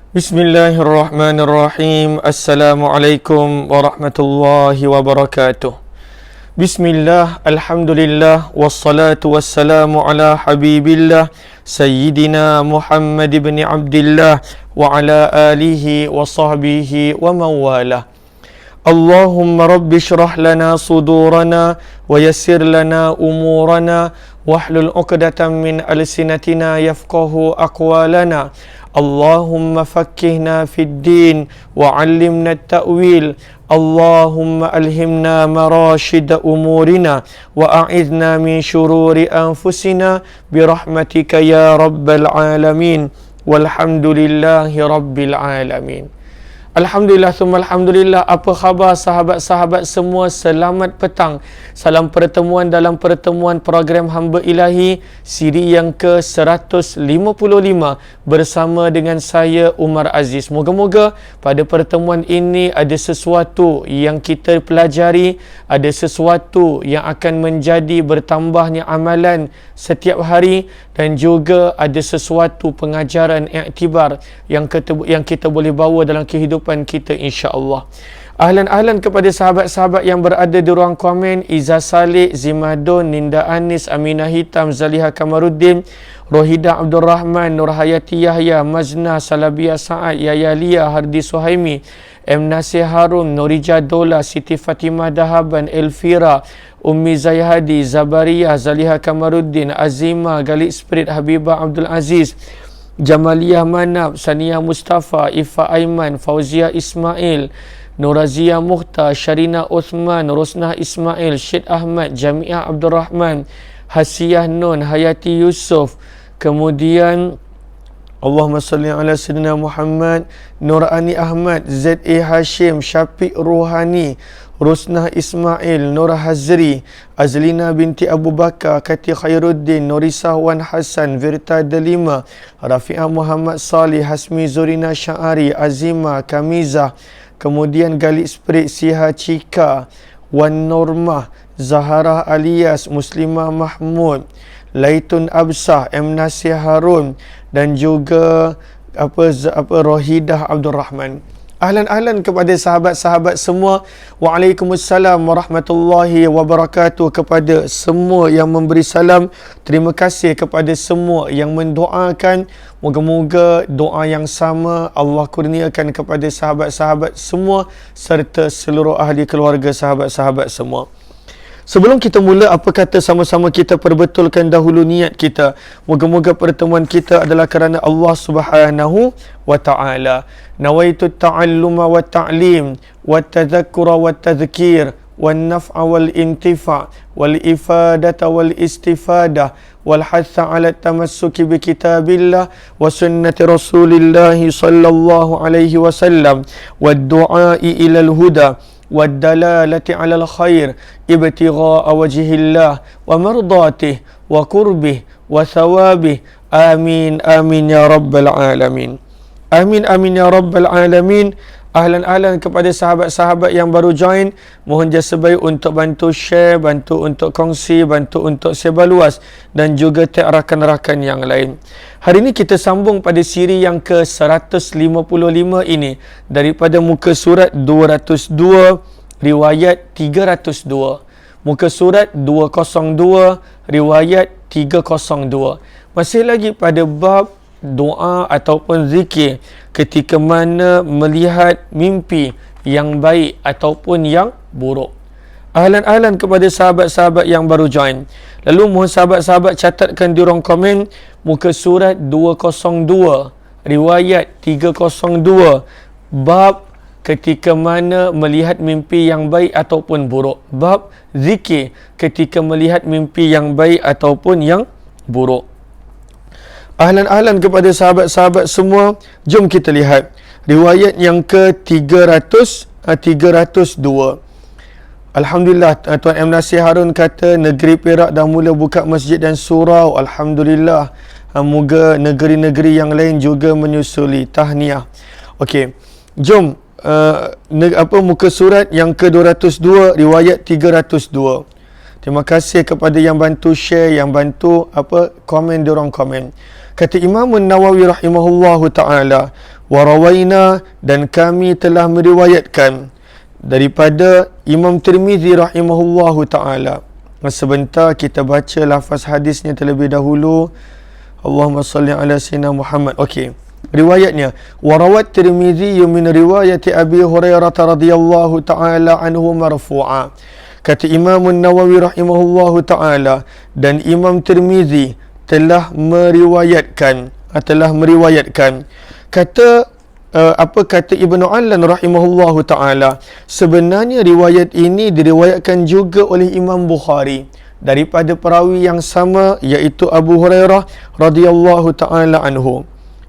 Bismillahirrahmanirrahim. Assalamualaikum warahmatullahi wabarakatuh. Bismillah, alhamdulillah, wassalatu wassalamu ala habibillah Sayyidina Muhammad ibn Abdillah wa ala alihi wa sahbihi wa mawalah. Allahumma rabbi syrah lana sudurana wa yassir lana umurana wahlul uqdatan min alsinatina yafqahu aqwalana. Allahumma fakkihna fid din wa 'allimna at-ta'wil. Allahumma alhimna marashid umurina wa a'idna min shururi anfusina birahmatika ya rabbal alamin. Walhamdulillahi rabbil alamin. Alhamdulillah, summa alhamdulillah. Apa khabar sahabat-sahabat semua? Selamat petang. Salam pertemuan dalam pertemuan program Hamba Ilahi siri yang ke-155 bersama dengan saya Umar Aziz. Moga-moga pada pertemuan ini ada sesuatu yang kita pelajari, ada sesuatu yang akan menjadi bertambahnya amalan setiap hari, dan juga ada sesuatu pengajaran iktibar yang kita boleh bawa dalam kehidupan kita, insya-Allah. Ahlan-ahlan kepada sahabat-sahabat yang berada di ruang komen: Iza Saleh, Zimadun, Ninda Anis, Aminah Hitam, Zaliha Kamaruddin, Rohida Abdul Rahman, Nur Hayati Yahya, Majna, Salabia Sa'ad, Yaya Lia, Hardi Suhaimi, M. Nasir Harun, Norija Dola, Siti Fatimah Dahaban, Elvira, Ummi Zayhadi, Zabariyah, Zaliha Kamaruddin, Azima, Galik Spirit, Habibah Abdul Aziz, Jamaliyah Manab, Sania Mustafa, Ifa Aiman, Fauzia Ismail, Nurazia Mukhtar, Syarina Uthman, Rosnah Ismail, Syed Ahmad, Jamiah Abdul Rahman, Hasiyah Nun, Hayati Yusuf, kemudian Allahumma salli ala Sayyidina Muhammad, Nurani Ahmad, Z.A. Hashim, Syafiq Ruhani, Rosnah Ismail, Nur Hazri, Azlina binti Abu Bakar, Kati Khairuddin, Norisah Wan Hassan, Virta Delima, Rafi'ah Muhammad Salih, Hasmi Zurina Sya'ari, Azimah, Kamizah, kemudian Galik Spirit, Siha Cika, Wan Normah, Zahara Alias, Muslimah Mahmud, Laitun Absah, M. Nasir Harun, dan juga Rohidah Abdul Rahman. Ahlan-ahlan kepada sahabat-sahabat semua. Waalaikumsalam warahmatullahi wabarakatuh kepada semua yang memberi salam. Terima kasih kepada semua yang mendoakan. Moga-moga doa yang sama Allah kurniakan kepada sahabat-sahabat semua serta seluruh ahli keluarga sahabat-sahabat semua. Sebelum kita mula, apa kata sama-sama kita perbetulkan dahulu niat kita. Moga-moga pertemuan kita adalah kerana Allah Subhanahu wa ta'ala. Nawaitu ta'alluma wa ta'lim wa tadhakkura wa tadhkir wa naf'a wal intifa' wal ifadata wal istifadah wal hatha ala tamassuki bi kitabillah wa sunnati rasulillahi sallallahu alaihi wasallam wa du'ai ilal huda والدلالة على الخير ابتغاء وجه الله ومرضاته وقربه وثوابه آمين آمين يا رب العالمين. Amin amin ya rabbal alamin. Ahlan-ahlan kepada sahabat-sahabat yang baru join, mohon jasa baik untuk bantu share, bantu untuk kongsi, bantu untuk sebar luas, dan juga tag rakan-rakan yang lain. Hari ini kita sambung pada siri yang ke-155 ini daripada muka surat 202 riwayat 302. Muka surat 202 riwayat 302. Masih lagi pada bab doa ataupun zikir ketika mana melihat mimpi yang baik ataupun yang buruk. Ahlan-ahlan kepada sahabat-sahabat yang baru join. Lalu mohon sahabat-sahabat catatkan di ruang komen muka surat 202 riwayat 302 bab ketika mana melihat mimpi yang baik ataupun buruk. Bab zikir ketika melihat mimpi yang baik ataupun yang buruk. Ahlan-ahlan kepada sahabat-sahabat semua, jom kita lihat riwayat yang ke-302. Alhamdulillah, Tuan M. Nasir Harun kata negeri Perak dah mula buka masjid dan surau. Alhamdulillah. Moga negeri-negeri yang lain juga menyusuli. Tahniah. Okey. Jom muka surat yang ke-202 riwayat 302. Terima kasih kepada yang bantu share, yang bantu komen di ruang komen. Kata Imam Nawawi rahimahullahu ta'ala, Warawaina, dan kami telah meriwayatkan daripada Imam Tirmizi rahimahullahu ta'ala. Sebentar kita baca lafaz hadisnya terlebih dahulu. Allahumma salli ala sayyidina Muhammad. Okey. Riwayatnya, warawat Tirmizi min riwayati Abi Hurairah radhiyallahu ta'ala anhu marfu'a. Kata Imam Nawawi rahimahullahu ta'ala, dan Imam Tirmizi telah meriwayatkan kata kata Ibnu Allan rahimahullahu ta'ala, sebenarnya riwayat ini diriwayatkan juga oleh Imam Bukhari daripada perawi yang sama, iaitu Abu Hurairah radhiyallahu ta'ala anhu.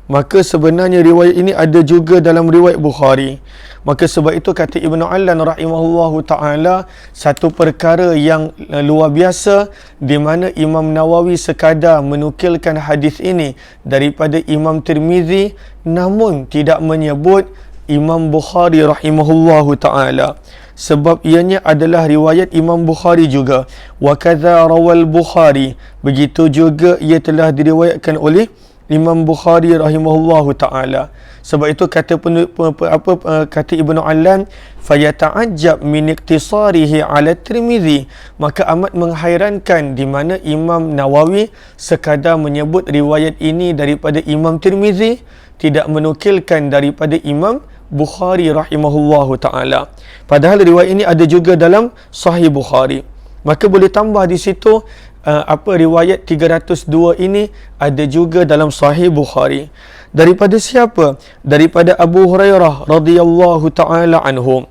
Maka sebenarnya riwayat ini ada juga dalam riwayat Bukhari. Maka sebab itu kata Ibnu Allan rahimahullahu ta'ala, satu perkara yang luar biasa di mana Imam Nawawi sekadar menukilkan hadis ini daripada Imam Tirmizi namun tidak menyebut Imam Bukhari rahimahullahu ta'ala, sebab ianya adalah riwayat Imam Bukhari juga. Wa kadza rawal Bukhari, begitu juga ia telah diriwayatkan oleh Imam Bukhari rahimahullahu ta'ala. Sebab itu kata kata Ibnu Allan, fayata'ajjab min iktisarihi ala Tirmizi, maka amat menghairankan di mana Imam Nawawi sekadar menyebut riwayat ini daripada Imam Tirmizi, tidak menukilkan daripada Imam Bukhari rahimahullahu ta'ala. Padahal riwayat ini ada juga dalam Sahih Bukhari. Maka boleh tambah di situ riwayat 302 ini ada juga dalam Sahih Bukhari. Daripada siapa? Daripada Abu Hurairah radhiyallahu ta'ala anhu.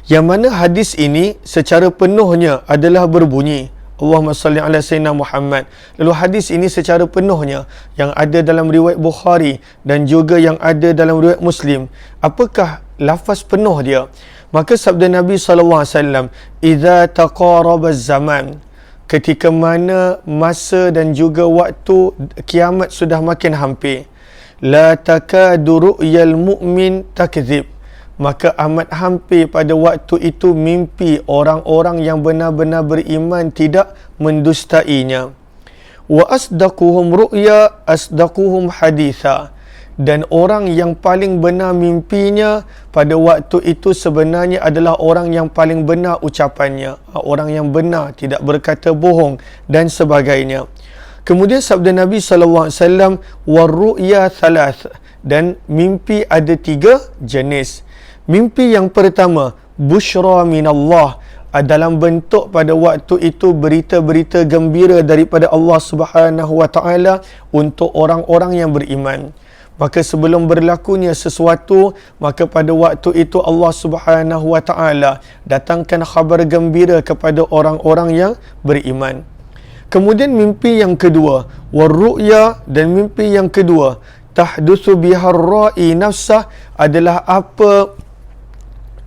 Yang mana hadis ini secara penuhnya adalah berbunyi, Allahumma salli ala sayyidina Muhammad. Lalu hadis ini secara penuhnya yang ada dalam riwayat Bukhari dan juga yang ada dalam riwayat Muslim. Apakah lafaz penuh dia? Maka sabda Nabi SAW, "Idza taqaraba zaman", ketika mana masa dan juga waktu kiamat sudah makin hampir, la takadu ru'yal mu'min takzib, maka amat hampir pada waktu itu mimpi orang-orang yang benar-benar beriman tidak mendustainya. Wa asdaquhum ru'ya asdaquhum haditha, dan orang yang paling benar mimpinya pada waktu itu sebenarnya adalah orang yang paling benar ucapannya, orang yang benar, tidak berkata bohong dan sebagainya. Kemudian sabda Nabi SAW, warru'ya thalath, dan mimpi ada 3 jenis. Mimpi yang pertama, busyra minallah, dalam bentuk pada waktu itu berita-berita gembira daripada Allah Subhanahu wa ta'ala untuk orang-orang yang beriman. Maka sebelum berlakunya sesuatu, maka pada waktu itu Allah Subhanahu wa ta'ala datangkan khabar gembira kepada orang-orang yang beriman. Kemudian mimpi yang kedua, warru'ya, dan mimpi yang kedua, tahdusu bihar ra'i nafsah, adalah apa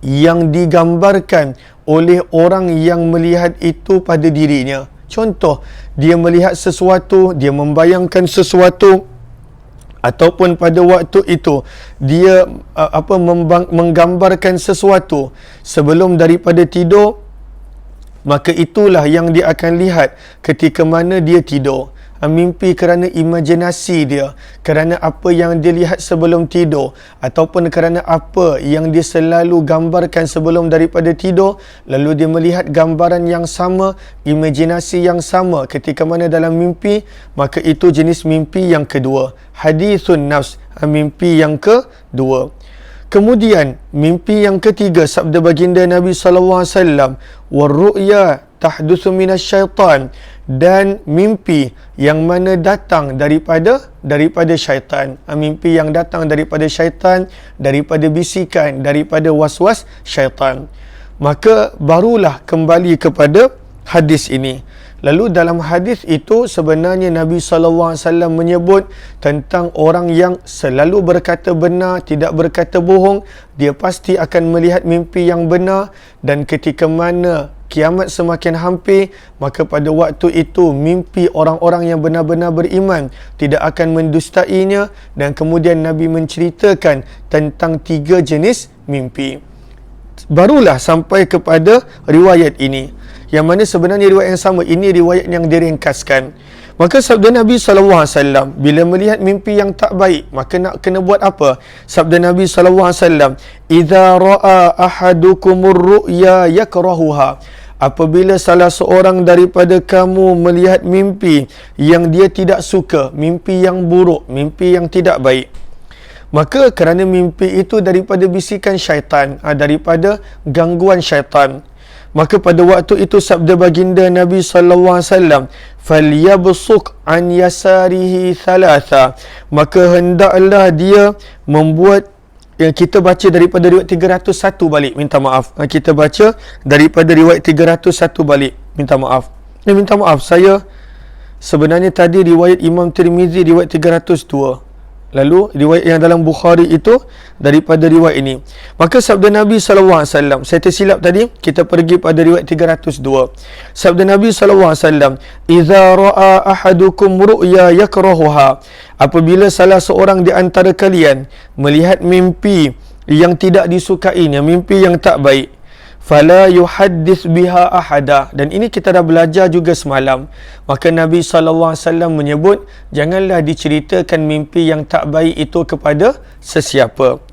yang digambarkan oleh orang yang melihat itu pada dirinya. Contoh, dia melihat sesuatu, dia membayangkan sesuatu, ataupun pada waktu itu dia menggambarkan sesuatu sebelum daripada tidur, maka itulah yang dia akan lihat ketika mana dia tidur. Mimpi kerana imajinasi dia, kerana apa yang dia lihat sebelum tidur, ataupun kerana apa yang dia selalu gambarkan sebelum daripada tidur, lalu dia melihat gambaran yang sama, imajinasi yang sama ketika mana dalam mimpi, maka itu jenis mimpi yang kedua, hadithun nafs, mimpi yang kedua. Kemudian mimpi yang ketiga, sabda baginda Nabi SAW, warru'ya tahdutsu minasyaitan, dan mimpi yang mana datang daripada syaitan. Mimpi yang datang daripada syaitan, daripada bisikan, daripada was-was syaitan. Maka barulah kembali kepada hadis ini. Lalu dalam hadis itu sebenarnya Nabi SAW menyebut tentang orang yang selalu berkata benar, tidak berkata bohong. Dia pasti akan melihat mimpi yang benar, dan ketika mana kiamat semakin hampir, maka pada waktu itu mimpi orang-orang yang benar-benar beriman tidak akan mendustainya. Dan kemudian Nabi menceritakan tentang 3 jenis mimpi. Barulah sampai kepada riwayat ini, yang mana sebenarnya riwayat yang sama. Ini riwayat yang diringkaskan. Maka sabda Nabi SAW, bila melihat mimpi yang tak baik, maka nak kena buat apa? Sabda Nabi SAW, "Idza ra'a ahadukumur ru'ya yakrahuha." Apabila salah seorang daripada kamu melihat mimpi yang dia tidak suka, mimpi yang buruk, mimpi yang tidak baik, maka kerana mimpi itu daripada bisikan syaitan, daripada gangguan syaitan, maka pada waktu itu sabda baginda Nabi SAW, "Falyabsuq an yasarihi thalatha." Maka hendaklah dia membuat, kita baca daripada riwayat 301 balik, minta maaf. Kita baca daripada riwayat 301 balik, minta maaf. Minta maaf, saya sebenarnya tadi riwayat Imam Tirmizi riwayat 302. Lalu riwayat yang dalam Bukhari itu daripada riwayat ini. Maka sabda Nabi SAW, saya tersilap tadi, kita pergi pada riwayat 302. Sabda Nabi SAW, "Idza ra'a ahadukum ru'ya yakrahuha." Apabila salah seorang di antara kalian melihat mimpi yang tidak disukainya, mimpi yang tak baik, fala yuhaddits biha ahada. Dan ini kita dah belajar juga semalam. Maka Nabi SAW menyebut, janganlah diceritakan mimpi yang tak baik itu kepada sesiapa.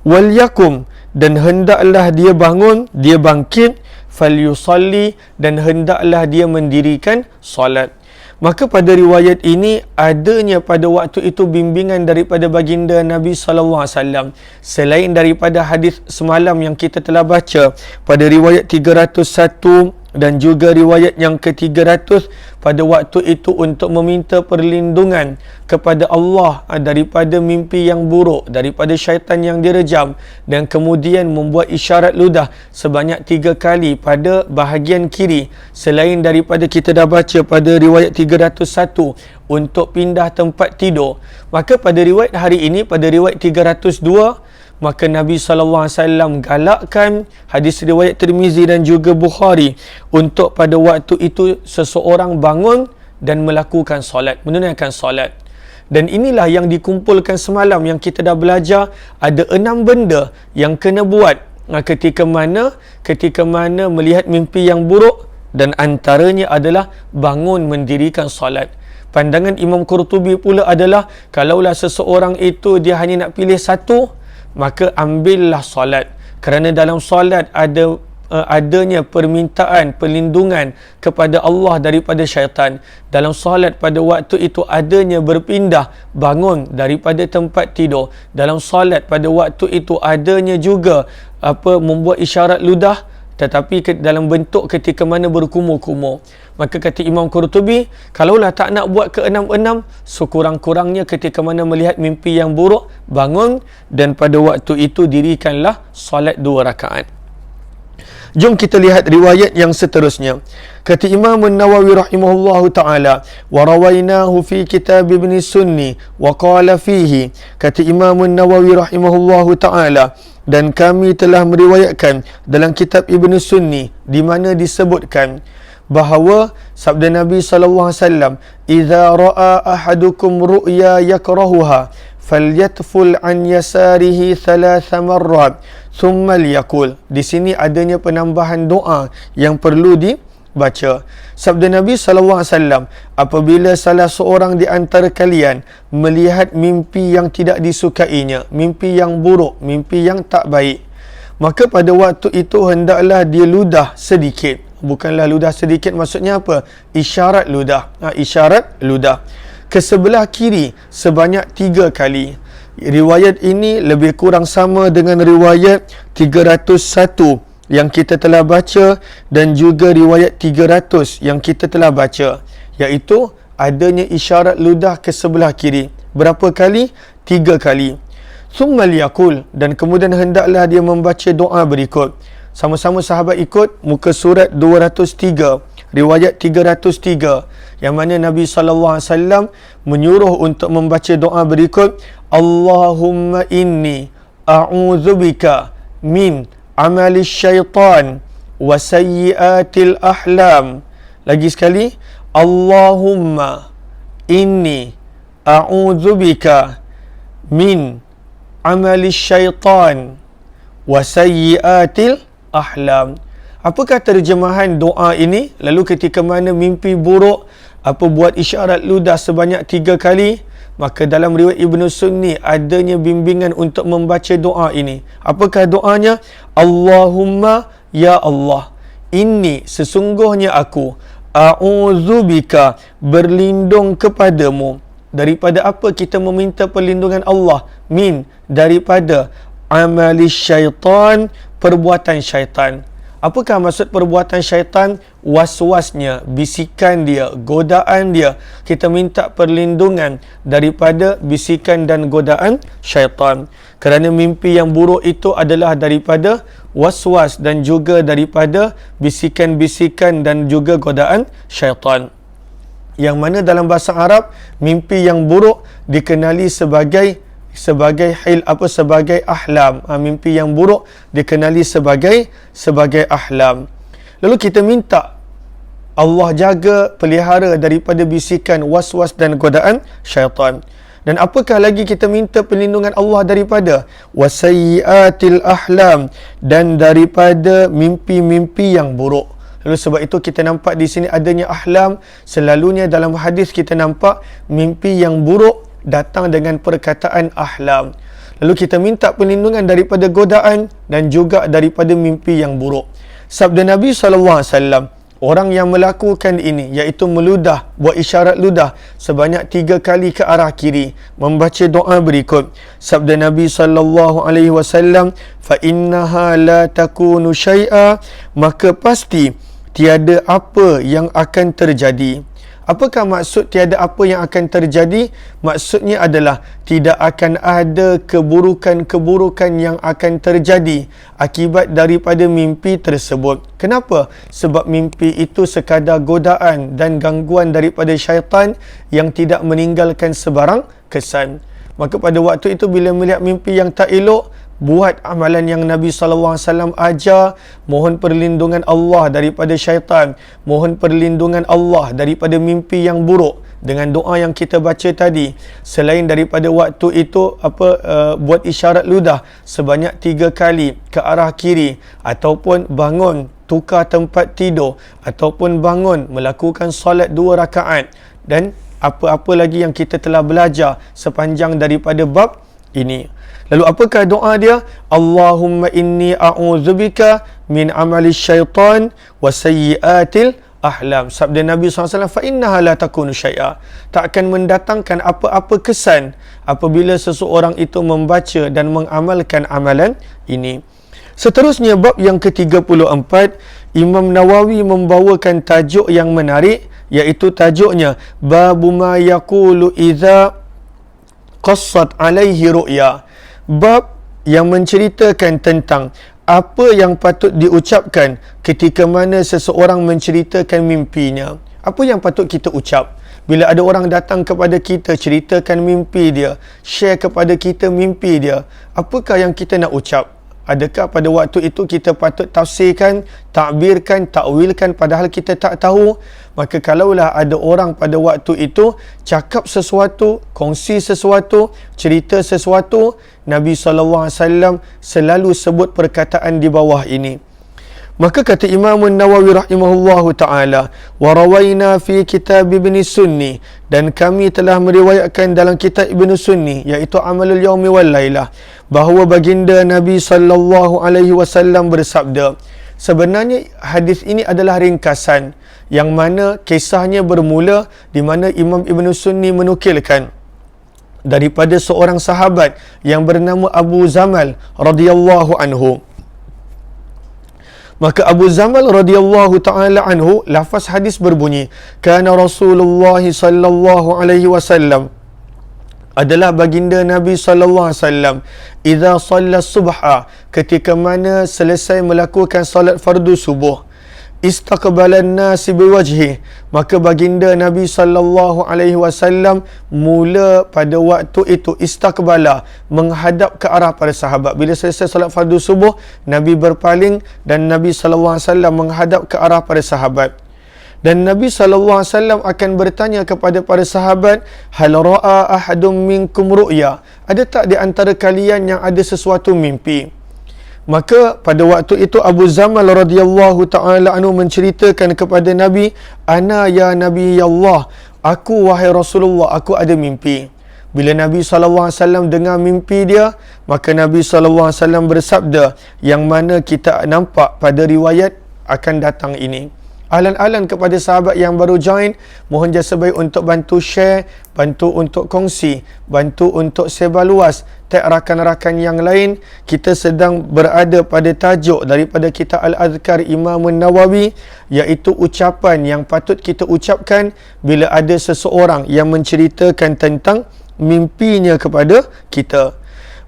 Wal yakum, dan hendaklah dia bangun, dia bangkit, fal yusalli, dan hendaklah dia mendirikan solat. Maka pada riwayat ini adanya pada waktu itu bimbingan daripada baginda Nabi SAW. Selain daripada hadis semalam yang kita telah baca pada riwayat 301 dan juga riwayat yang ke-300, pada waktu itu untuk meminta perlindungan kepada Allah daripada mimpi yang buruk, daripada syaitan yang direjam, dan kemudian membuat isyarat ludah sebanyak 3 kali pada bahagian kiri, selain daripada kita dah baca pada riwayat 301 untuk pindah tempat tidur. Maka pada riwayat hari ini, pada riwayat 302, maka Nabi SAW galakkan, hadis riwayat Tirmizi dan juga Bukhari, untuk pada waktu itu seseorang bangun dan melakukan solat, menunaikan solat. Dan inilah yang dikumpulkan semalam yang kita dah belajar. Ada 6 benda yang kena buat ketika mana melihat mimpi yang buruk, dan antaranya adalah bangun mendirikan solat. Pandangan Imam Qurtubi pula adalah, kalaulah seseorang itu dia hanya nak pilih satu, maka ambillah solat, kerana dalam solat adanya permintaan perlindungan kepada Allah daripada syaitan. Dalam solat pada waktu itu adanya berpindah bangun daripada tempat tidur. Dalam solat pada waktu itu adanya juga membuat isyarat ludah, tetapi dalam bentuk ketika mana berkumur-kumur. Maka kata Imam Qurtubi, kalaulah tak nak buat ke-6, sekurang-kurangnya ketika mana melihat mimpi yang buruk, bangun, dan pada waktu itu dirikanlah solat 2 rakaat. Jom kita lihat riwayat yang seterusnya. Kata Imam Nawawi rahimahullahu ta'ala, wa rawainahu fi kitab Ibn Sunni wa qala fihi. Kata Imam Nawawi rahimahullahu ta'ala, dan kami telah meriwayatkan dalam kitab Ibn Sunni, di mana disebutkan bahawa sabda Nabi SAW, "Idza ra'a ahadukum ru'ya yakrahuha falyatful an yasarihi 3 marrat thumma liyaqul." Di sini adanya penambahan doa yang perlu dibaca. Sabda Nabi SAW, apabila salah seorang di antara kalian melihat mimpi yang tidak disukainya, mimpi yang buruk, mimpi yang tak baik, maka pada waktu itu hendaklah dia ludah sedikit. Bukanlah ludah sedikit, maksudnya apa? Isyarat ludah. Isyarat ludah ke sebelah kiri sebanyak 3 kali. Riwayat ini lebih kurang sama dengan riwayat 301 yang kita telah baca, dan juga riwayat 300 yang kita telah baca, iaitu adanya isyarat ludah ke sebelah kiri. Berapa kali? 3 kali. Summa liyaqul, dan kemudian hendaklah dia membaca doa berikut. Sama-sama sahabat ikut muka surat 203, riwayat 303, yang mana Nabi SAW menyuruh untuk membaca doa berikut. Allahumma inni a'udzubika min amali syaitan wa sayyiatil ahlam. Lagi sekali, Allahumma inni a'udzubika min amali syaitan wa sayyiatil ahlam. Apakah terjemahan doa ini? Lalu ketika mana mimpi buruk apa buat isyarat ludah sebanyak 3 kali, maka dalam riwayat Ibnu Sunni adanya bimbingan untuk membaca doa ini. Apakah doanya? Allahumma ya Allah, inni sesungguhnya aku, a'udzubika berlindung kepadamu. Daripada apa kita meminta perlindungan Allah? Min, daripada amali syaitan, perbuatan syaitan. Apakah maksud perbuatan syaitan? Was-wasnya, bisikan dia, godaan dia. Kita minta perlindungan daripada bisikan dan godaan syaitan. Kerana mimpi yang buruk itu adalah daripada was-was dan juga daripada bisikan-bisikan dan juga godaan syaitan. Yang mana dalam bahasa Arab, mimpi yang buruk dikenali sebagai ahlam. Mimpi yang buruk dikenali sebagai ahlam. Lalu kita minta Allah jaga, pelihara daripada bisikan, was-was dan godaan syaitan. Dan apakah lagi kita minta perlindungan Allah daripada? Wasayyiatil ahlam, dan daripada mimpi-mimpi yang buruk. Lalu sebab itu kita nampak di sini adanya ahlam. Selalunya dalam hadis kita nampak mimpi yang buruk datang dengan perkataan ahlam. Lalu kita minta perlindungan daripada godaan dan juga daripada mimpi yang buruk. Sabda Nabi SAW, orang yang melakukan ini, iaitu meludah, buat isyarat ludah sebanyak 3 kali ke arah kiri, membaca doa berikut. Sabda Nabi SAW, fa innaha la takunu syai'a, maka pasti tiada apa yang akan terjadi. Apakah maksud tiada apa yang akan terjadi? Maksudnya adalah tidak akan ada keburukan-keburukan yang akan terjadi akibat daripada mimpi tersebut. Kenapa? Sebab mimpi itu sekadar godaan dan gangguan daripada syaitan yang tidak meninggalkan sebarang kesan. Maka pada waktu itu bila melihat mimpi yang tak elok, buat amalan yang Nabi SAW ajar, mohon perlindungan Allah daripada syaitan, mohon perlindungan Allah daripada mimpi yang buruk dengan doa yang kita baca tadi. Selain daripada waktu itu buat isyarat ludah sebanyak 3 kali ke arah kiri, ataupun bangun tukar tempat tidur, ataupun bangun melakukan solat 2 rakaat, dan apa-apa lagi yang kita telah belajar sepanjang daripada bab ini. Lalu apakah doa dia? Allahumma inni a'udzubika min amali syaitan wa sayyiatil ahlam. Sabda Nabi SAW, fa innaha la takunu syai'a, tak akan mendatangkan apa-apa kesan apabila seseorang itu membaca dan mengamalkan amalan ini. Seterusnya bab yang ke-34, Imam Nawawi membawakan tajuk yang menarik, iaitu tajuknya babu ma yaqulu idza qassat alaihi ru'ya. Bab yang menceritakan tentang apa yang patut diucapkan ketika mana seseorang menceritakan mimpinya. Apa yang patut kita ucap? Bila ada orang datang kepada kita, ceritakan mimpi dia, share kepada kita mimpi dia, apakah yang kita nak ucap? Adakah pada waktu itu kita patut tafsirkan, takbirkan, takwilkan padahal kita tak tahu? Maka kalaulah ada orang pada waktu itu cakap sesuatu, kongsi sesuatu, cerita sesuatu, Nabi SAW selalu sebut perkataan di bawah ini. Maka kata Imam Nawawi rahimahullahu ta'ala, wa rawaina fi kitab Ibn Sunni, dan kami telah meriwayatkan dalam kitab Ibn Sunni, iaitu Amalul Yawmi wal Lailah, bahawa baginda Nabi SAW bersabda. Sebenarnya hadis ini adalah ringkasan yang mana kisahnya bermula di mana Imam Ibn Sunni menukilkan daripada seorang sahabat yang bernama Abu Zamal radhiyallahu anhu. Maka Abu Zamal radhiyallahu ta'ala anhu, lafaz hadis berbunyi, kana Rasulullah sallallahu alaihi wasallam, adalah baginda Nabi sallallahu alaihi wasallam, idza shalla subha, ketika mana selesai melakukan salat fardu subuh, istaqbalan nasi biwajhi, maka baginda Nabi sallallahu alaihi wasallam mula pada waktu itu istaqbala, menghadap ke arah para sahabat. Bila selesai salat fardu subuh, Nabi berpaling dan Nabi sallallahu alaihi wasallam menghadap ke arah para sahabat. Dan Nabi sallallahu alaihi wasallam akan bertanya kepada para sahabat, hal ra'a ahadum minkum ru'ya, ada tak di antara kalian yang ada sesuatu mimpi? Maka pada waktu itu Abu Zamal radhiyallahu taala anhu menceritakan kepada Nabi, "Ana ya Nabi Allah, aku wahai Rasulullah, aku ada mimpi." Bila Nabi SAW dengar mimpi dia, maka Nabi SAW bersabda, yang mana kita nampak pada riwayat akan datang ini. Ahlan-ahlan kepada sahabat yang baru join, mohon jasa baik untuk bantu share, bantu untuk kongsi, bantu untuk sebar luas, tag rakan-rakan yang lain. Kita sedang berada pada tajuk daripada kitab Al-Adhkar Imam Nawawi, iaitu ucapan yang patut kita ucapkan bila ada seseorang yang menceritakan tentang mimpinya kepada kita.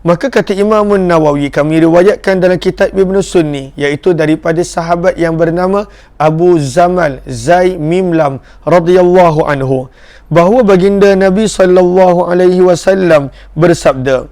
Maka kata Imam Nawawi, kami riwayatkan dalam kitab Ibn Sunni, iaitu daripada sahabat yang bernama Abu Zamal Zai Mimlam radhiyallahu anhu, bahawa baginda Nabi SAW bersabda.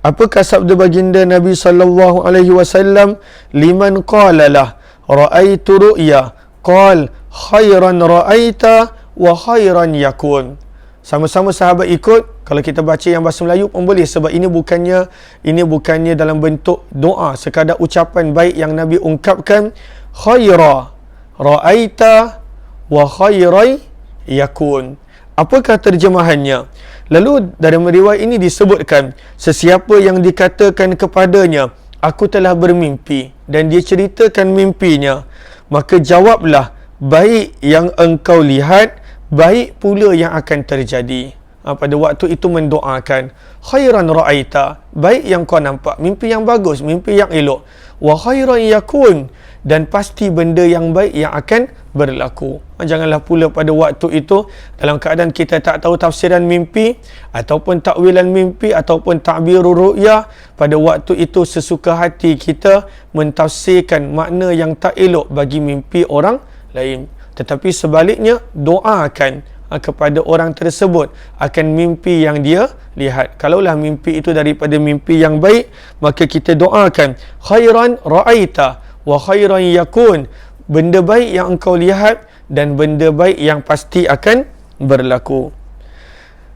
Apakah sabda baginda Nabi SAW? Liman qala lah ra'aitu ru'ya qal khairan ra'aita wa khairan yakun. Sama-sama sahabat ikut. Kalau kita baca yang bahasa Melayu pun boleh, sebab ini bukannya dalam bentuk doa, sekadar ucapan baik yang Nabi ungkapkan. Khaira ra'aita wa khairai yakun. Apakah terjemahannya? Lalu dalam riwayat ini disebutkan, sesiapa yang dikatakan kepadanya, aku telah bermimpi, dan dia ceritakan mimpinya, maka jawablah, baik yang engkau lihat, baik pula yang akan terjadi. Pada waktu itu mendoakan, khairan ra'aita, baik yang kau nampak, mimpi yang bagus, mimpi yang elok, wa khairan yakun, dan pasti benda yang baik yang akan berlaku. Janganlah pula pada waktu itu dalam keadaan kita tak tahu tafsiran mimpi ataupun takwilan mimpi ataupun ta'birur ru'ya, pada waktu itu sesuka hati kita mentafsirkan makna yang tak elok bagi mimpi orang lain. Tetapi sebaliknya, doakan kepada orang tersebut akan mimpi yang dia lihat. Kalaulah mimpi itu daripada mimpi yang baik, maka kita doakan khairan ra'aita wa khairan yakun, benda baik yang engkau lihat dan benda baik yang pasti akan berlaku.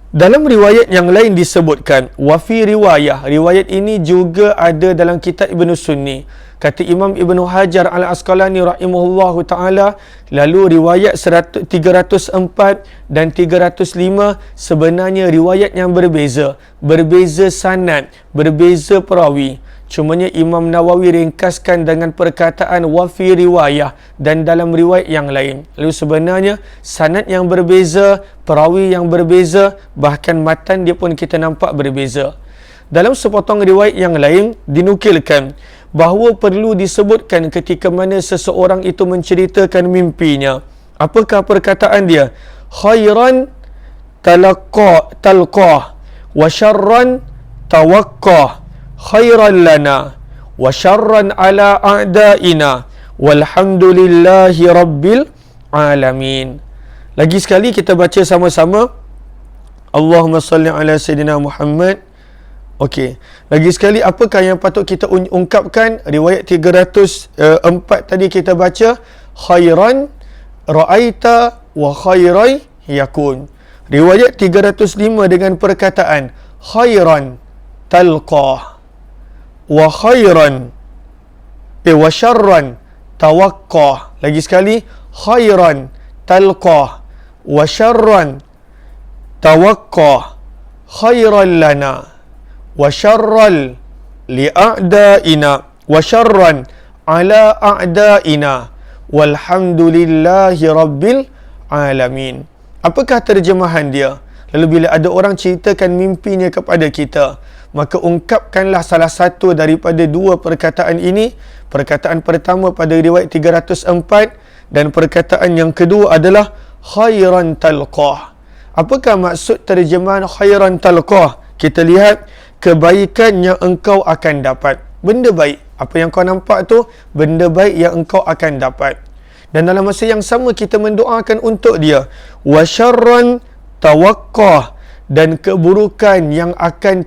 Dalam riwayat yang lain disebutkan, wa fi riwayat ini juga ada dalam kitab Ibn Sunni. Kata Imam Ibn Hajar Al-Asqalani rahimahullahu ta'ala, lalu riwayat 304 dan 305 sebenarnya riwayat yang berbeza. Berbeza sanad, berbeza perawi. Cumanya Imam Nawawi ringkaskan dengan perkataan wafi riwayah dan dalam riwayat yang lain. Lalu sebenarnya sanad yang berbeza, perawi yang berbeza, bahkan matan dia pun kita nampak berbeza. Dalam sepotong riwayat yang lain dinukilkan bahawa perlu disebutkan ketika mana seseorang itu menceritakan mimpinya. Apakah perkataan dia? Khairan talqah wa syarran tawaqqah, khairan lana wa syarran ala a'daina walhamdulillahi rabbil alamin. Lagi sekali kita baca sama-sama. Allahumma salli ala Sayyidina Muhammad. Okey. Lagi sekali, apakah yang patut kita ungkapkan? Riwayat 304 tadi kita baca, khairan ra'aita wa khairai yakun. Riwayat 305 dengan perkataan khairan talqah wa khairan wa syarran tawaqqah. Lagi sekali, khairan talqah wa syarran tawaqqah, khairan lana wa syarral li'a'daina wa syarran ala a'daina walhamdulillahi rabbil alamin. Apakah terjemahan dia? Lalu bila ada orang ceritakan mimpinya kepada kita, maka ungkapkanlah salah satu daripada dua perkataan ini. Perkataan pertama pada riwayat 304 dan perkataan yang kedua adalah khairan talqah. Apakah maksud terjemahan khairan talqah? Kita lihat, kebaikan yang engkau akan dapat. Benda baik, apa yang kau nampak tu, benda baik yang engkau akan dapat. Dan dalam masa yang sama kita mendoakan untuk dia. Wa syarran tawaqqah, dan keburukan yang akan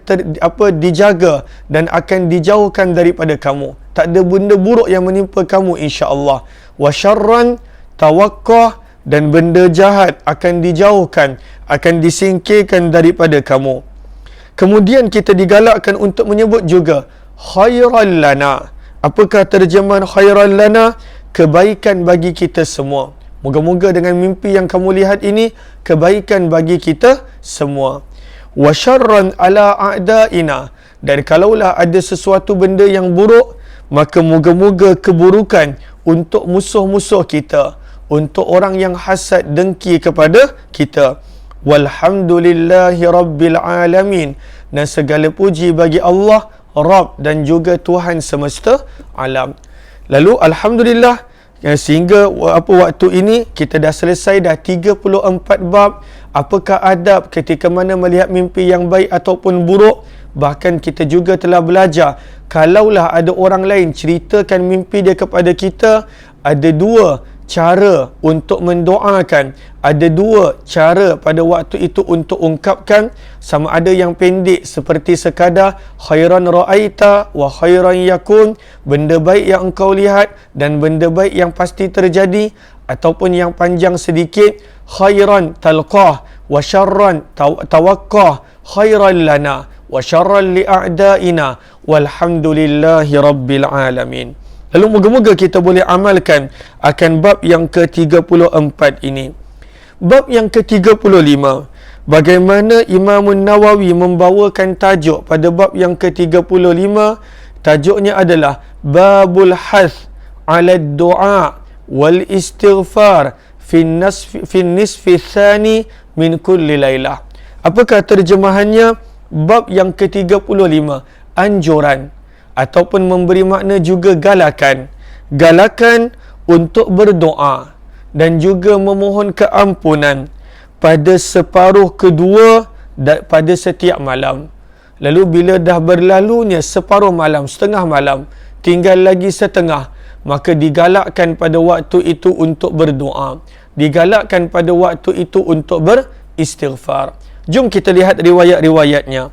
dijaga dan akan dijauhkan daripada kamu. Tak ada benda buruk yang menimpa kamu insya-Allah. Wa syarran tawaqqah, dan benda jahat akan dijauhkan, akan disingkirkan daripada kamu. Kemudian kita digalakkan untuk menyebut juga khairan lana. Apakah terjemahan khairan lana? Kebaikan bagi kita semua. Moga-moga dengan mimpi yang kamu lihat ini kebaikan bagi kita semua. Wa syarran ala a'daina. Dan kalaulah ada sesuatu benda yang buruk, maka moga-moga keburukan untuk musuh-musuh kita, untuk orang yang hasad dengki kepada kita. Walhamdulillahi rabbil alamin. Dan segala puji bagi Allah, Rabb dan juga Tuhan semesta alam. Lalu alhamdulillah, sehingga waktu ini kita dah selesai dah 34 bab. Apakah adab ketika mana melihat mimpi yang baik ataupun buruk? Bahkan kita juga telah belajar, kalaulah ada orang lain ceritakan mimpi dia kepada kita, ada dua cara untuk mendoakan, ada dua cara pada waktu itu untuk ungkapkan. Sama ada yang pendek seperti sekadar khairan ra'aita wa khairan yakun, benda baik yang engkau lihat dan benda baik yang pasti terjadi, ataupun yang panjang sedikit, khairan talqah wa syarran tawaqqah khairan lana wa syarran li'a'daina walhamdulillahi rabbil alamin. Lalu moga-moga kita boleh amalkan akan bab yang ke-34 ini. Bab yang ke-35, bagaimana Imam Nawawi membawakan tajuk pada bab yang ke-35. Tajuknya adalah Babul Hath 'ala ad-du'a wal istighfar fi nisfi tsani min kulli lailah. Apakah terjemahannya? Bab yang ke-35, anjuran ataupun memberi makna juga galakan. Galakan untuk berdoa dan juga memohon keampunan pada separuh kedua pada setiap malam. Lalu bila dah berlalunya separuh malam, setengah malam, tinggal lagi setengah, maka digalakkan pada waktu itu untuk berdoa. Digalakkan pada waktu itu untuk beristighfar. Jom kita lihat riwayat-riwayatnya.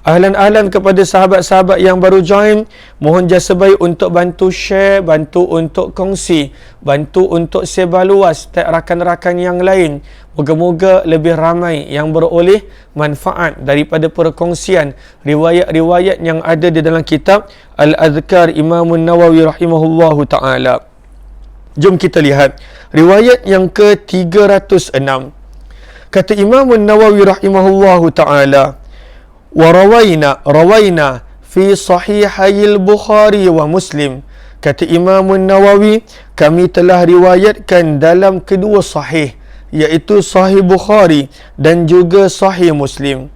Ahlan-ahlan kepada sahabat-sahabat yang baru join, mohon jasa baik untuk bantu share, bantu untuk kongsi, bantu untuk sebar luas rakan-rakan yang lain. Moga-moga lebih ramai yang beroleh manfaat daripada perkongsian riwayat-riwayat yang ada di dalam kitab Al-Adhkar Imam Nawawi rahimahullahu ta'ala. Jom kita lihat riwayat yang ke-306. Kata Imam Nawawi rahimahullahu ta'ala, rawaina fi sahihayil Bukhari wa Muslim. Kata Imam Nawawi, kami telah riwayatkan dalam kedua sahih, iaitu Sahih Bukhari dan juga Sahih Muslim.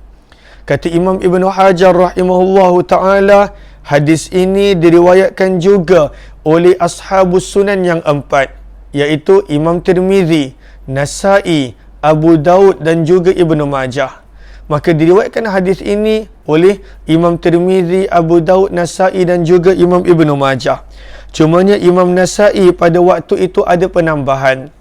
Kata Imam Ibn Hajar rahimahullahu ta'ala, hadis ini diriwayatkan juga oleh ashabus sunan yang empat, iaitu Imam Tirmizi, Nasai, Abu Daud dan juga Ibnu Majah. Maka diriwayatkan hadis ini oleh Imam Tirmizi, Abu Daud, Nasai dan juga Imam Ibnu Majah. Cumanya Imam Nasai pada waktu itu ada penambahan.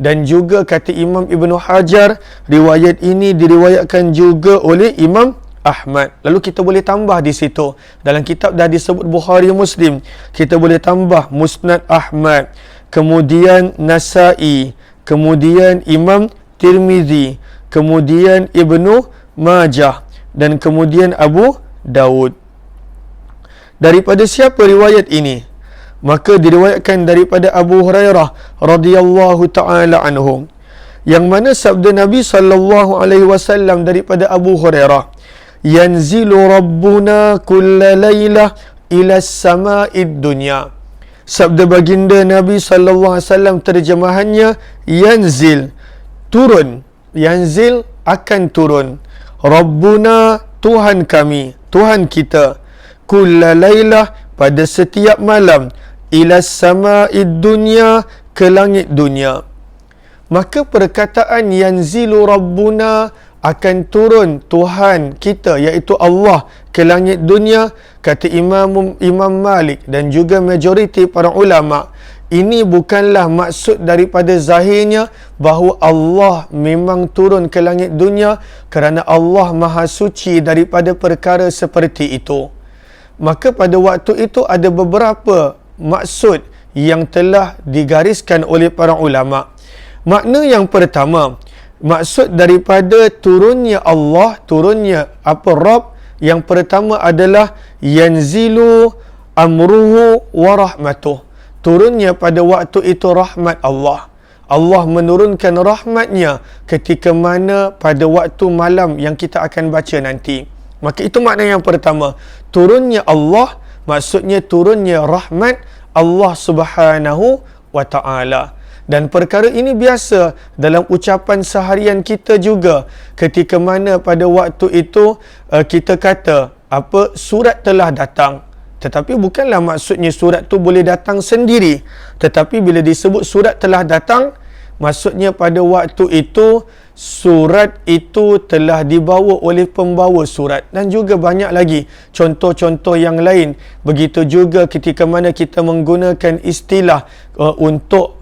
Dan juga kata Imam Ibnu Hajar, riwayat ini diriwayatkan juga oleh Imam Ahmad. Lalu kita boleh tambah di situ. Dalam kitab dah disebut Bukhari Muslim, kita boleh tambah Musnad Ahmad, kemudian Nasai, kemudian Imam Tirmizi, kemudian Ibnu Majah dan kemudian Abu Daud. Daripada siapa riwayat ini? Maka diriwayatkan daripada Abu Hurairah radhiyallahu taala anhu, yang mana sabda Nabi sallallahu alaihi wasallam daripada Abu Hurairah, yanzilu rabbuna kulla lailah ila as-sama'id dunya. Sabda baginda Nabi sallallahu alaihi wasallam terjemahannya yanzil, turun. Yanzil akan turun. Rabbuna, Tuhan kami, Tuhan kita, kulla lailah pada setiap malam, ila sama'id dunya, ke langit dunia. Maka perkataan yanzilu rabbuna, akan turun Tuhan kita iaitu Allah ke langit dunia, kata Imam Malik dan juga majoriti para ulama, ini bukanlah maksud daripada zahirnya bahawa Allah memang turun ke langit dunia, kerana Allah maha suci daripada perkara seperti itu. Maka pada waktu itu ada beberapa maksud yang telah digariskan oleh para ulama. Makna yang pertama, maksud daripada turunnya Allah, turunnya Rabb, Yang pertama adalah yanzilu amruhu wa rahmatuh. Turunnya pada waktu itu rahmat Allah. Allah menurunkan rahmatnya ketika mana pada waktu malam yang kita akan baca nanti. Maka itu makna yang pertama. Turunnya Allah, maksudnya turunnya rahmat Allah Subhanahu wa ta'ala. Dan perkara ini biasa dalam ucapan seharian kita juga. Ketika mana pada waktu itu kita kata surat telah datang. Tetapi bukanlah maksudnya surat tu boleh datang sendiri. Tetapi bila disebut surat telah datang, maksudnya pada waktu itu surat itu telah dibawa oleh pembawa surat. Dan juga banyak lagi contoh-contoh yang lain. Begitu juga ketika mana kita menggunakan istilah untuk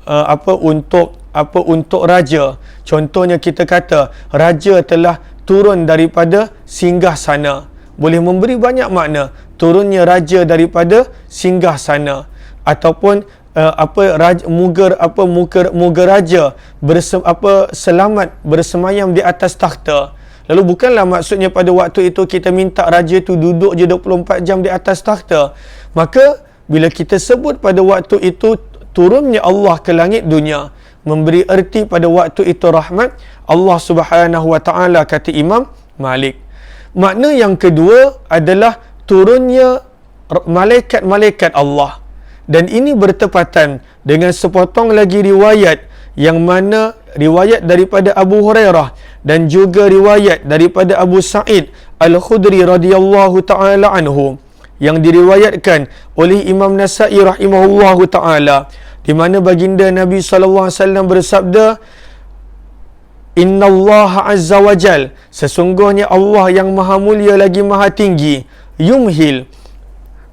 raja. Contohnya kita kata raja telah turun daripada singgah sana. Boleh memberi banyak makna. Turunnya raja daripada singgah sana. Ataupun moga raja selamat bersemayam di atas takhta. Lalu bukanlah maksudnya pada waktu itu kita minta raja itu duduk je 24 jam di atas takhta. Maka bila kita sebut pada waktu itu turunnya Allah ke langit dunia, memberi erti pada waktu itu rahmat Allah Subhanahu wa ta'ala, kata Imam Malik. Makna yang kedua adalah turunnya malaikat-malaikat Allah. Dan ini bertepatan dengan sepotong lagi riwayat yang mana riwayat daripada Abu Hurairah dan juga riwayat daripada Abu Sa'id Al-Khudri radhiyallahu ta'ala anhu yang diriwayatkan oleh Imam Nasa'i rahimahullahu ta'ala, di mana baginda Nabi SAW bersabda, Inna Allah Azza wa Jal, sesungguhnya Allah yang maha mulia lagi maha tinggi, yumhil,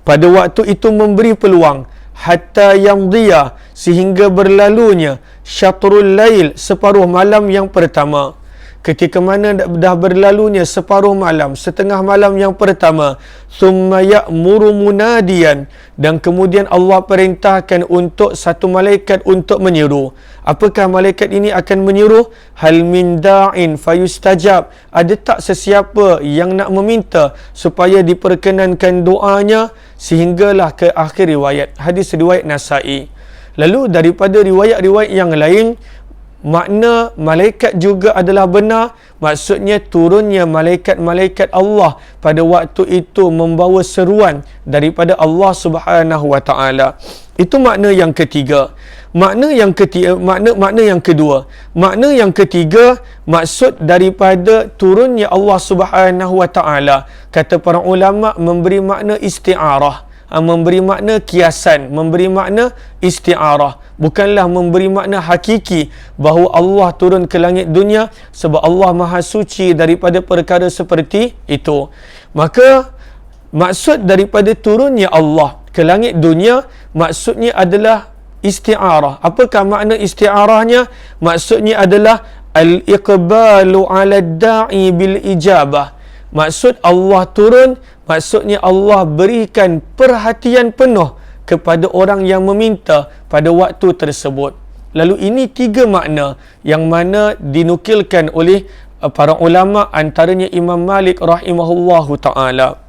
pada waktu itu memberi peluang, hatta yamdiya, sehingga berlalunya, syatrul lail, separuh malam yang pertama. Ketika mana dah berlalunya separuh malam, setengah malam yang pertama, thumma ya'muru munadiyan, dan kemudian Allah perintahkan untuk satu malaikat untuk menyeru. Apakah malaikat ini akan menyeru? Hal min da'in fayustajab, ada tak sesiapa yang nak meminta supaya diperkenankan doanya? Sehinggalah ke akhir riwayat. Hadis riwayat Nasa'i. Lalu daripada riwayat-riwayat yang lain, makna malaikat juga adalah benar. Maksudnya turunnya malaikat-malaikat Allah pada waktu itu membawa seruan daripada Allah Subhanahu wa ta'ala. Itu makna yang ketiga. Makna yang kedua. Makna yang ketiga, maksud daripada turunnya Allah Subhanahu wa ta'ala, kata para ulama, memberi makna isti'arah. Memberi makna kiasan, memberi makna isti'arah, bukanlah memberi makna hakiki bahawa Allah turun ke langit dunia, sebab Allah maha suci daripada perkara seperti itu. Maka maksud daripada turunnya Allah ke langit dunia, maksudnya adalah isti'arah. Apakah makna isti'arahnya? Maksudnya adalah al-iqbalu ala da'i bil ijabah. Maksud Allah turun, maksudnya Allah berikan perhatian penuh kepada orang yang meminta pada waktu tersebut. Lalu ini tiga makna yang mana dinukilkan oleh para ulama, antaranya Imam Malik rahimahullahu ta'ala.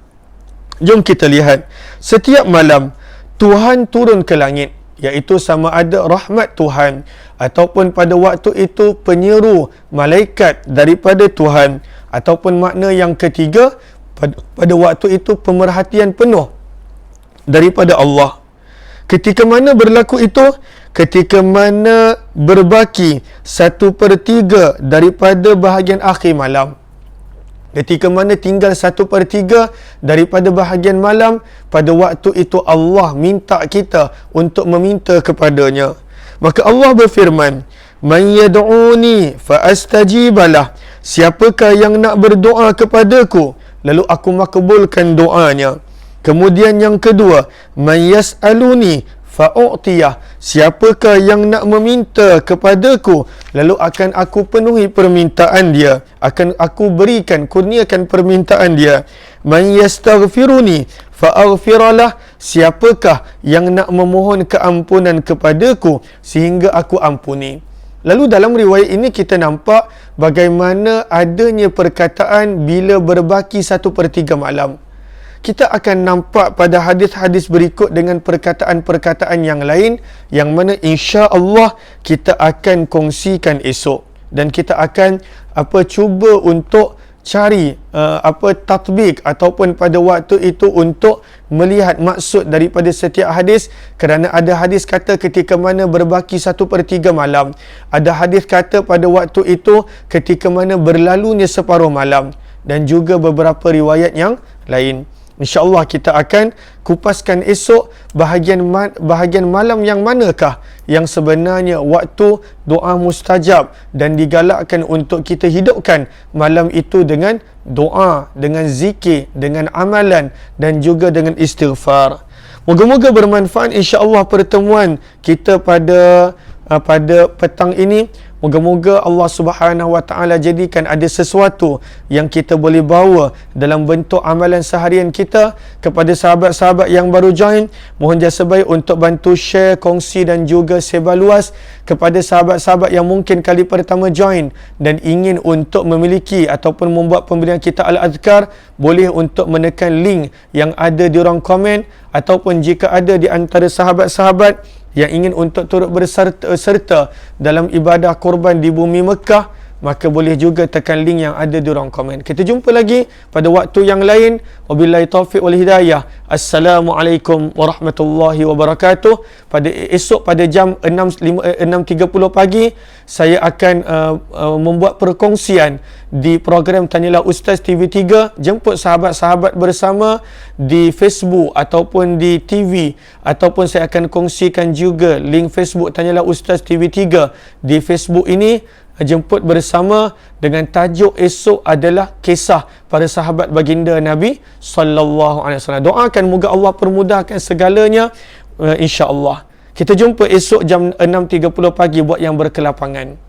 Jom kita lihat. Setiap malam Tuhan turun ke langit, iaitu sama ada rahmat Tuhan ataupun pada waktu itu penyeru malaikat daripada Tuhan, ataupun makna yang ketiga, pada waktu itu pemerhatian penuh daripada Allah. Ketika mana berlaku itu? Ketika mana berbaki 1/3 daripada bahagian akhir malam. Ketika mana tinggal 1/3 daripada bahagian malam, pada waktu itu Allah minta kita untuk meminta kepadanya. Maka Allah berfirman, Man yad'uni fa astajibalah, siapakah yang nak berdoa kepadaku, lalu aku makbulkan doanya. Kemudian yang kedua, Man yas'aluni fa u'tiyah, siapakah yang nak meminta kepadaku, lalu akan aku penuhi permintaan dia, akan aku berikan, kurniakan permintaan dia. Man yastaghfiruni fa aghfiralah, siapakah yang nak memohon keampunan kepadaku sehingga aku ampuni. Lalu dalam riwayat ini kita nampak bagaimana adanya perkataan bila berbaki 1/3 malam. Kita akan nampak pada hadis-hadis berikut dengan perkataan-perkataan yang lain yang mana insya-Allah kita akan kongsikan esok, dan kita akan cuba untuk cari tatbik ataupun pada waktu itu untuk melihat maksud daripada setiap hadis, kerana ada hadis kata ketika mana berbaki 1/3 malam, ada hadis kata pada waktu itu ketika mana berlalunya separuh malam, dan juga beberapa riwayat yang lain. InsyaAllah kita akan kupaskan esok bahagian malam yang manakah yang sebenarnya waktu doa mustajab, dan digalakkan untuk kita hidupkan malam itu dengan doa, dengan zikir, dengan amalan dan juga dengan istighfar. Moga-moga bermanfaat insya-Allah pertemuan kita pada petang ini. Moga-moga Allah Subhanahu Wa Taala jadikan ada sesuatu yang kita boleh bawa dalam bentuk amalan seharian kita. Kepada sahabat-sahabat yang baru join, mohon jasa baik untuk bantu share, kongsi dan juga sebar luas. Kepada sahabat-sahabat yang mungkin kali pertama join dan ingin untuk memiliki ataupun membuat pembelian kitab Al-Adhkar, boleh untuk menekan link yang ada di ruang komen, ataupun jika ada di antara sahabat-sahabat yang ingin untuk turut berserta dalam ibadah korban di bumi Mekah, maka boleh juga tekan link yang ada di ruang komen. Kita jumpa lagi pada waktu yang lain. Wabillahi taufiq wal hidayah. Assalamualaikum warahmatullahi wabarakatuh. Pada esok pada jam 6.30 pagi, saya akan membuat perkongsian di program Tanyalah Ustaz TV3. Jemput sahabat-sahabat bersama di Facebook ataupun di TV, ataupun saya akan kongsikan juga link Facebook Tanyalah Ustaz TV3 di Facebook ini. Jemput bersama dengan tajuk esok adalah kisah para sahabat baginda Nabi sallallahu alaihi wasallam. Doakan moga Allah permudahkan segalanya, insya-Allah. Kita jumpa esok jam 6.30 pagi buat yang berkelapangan.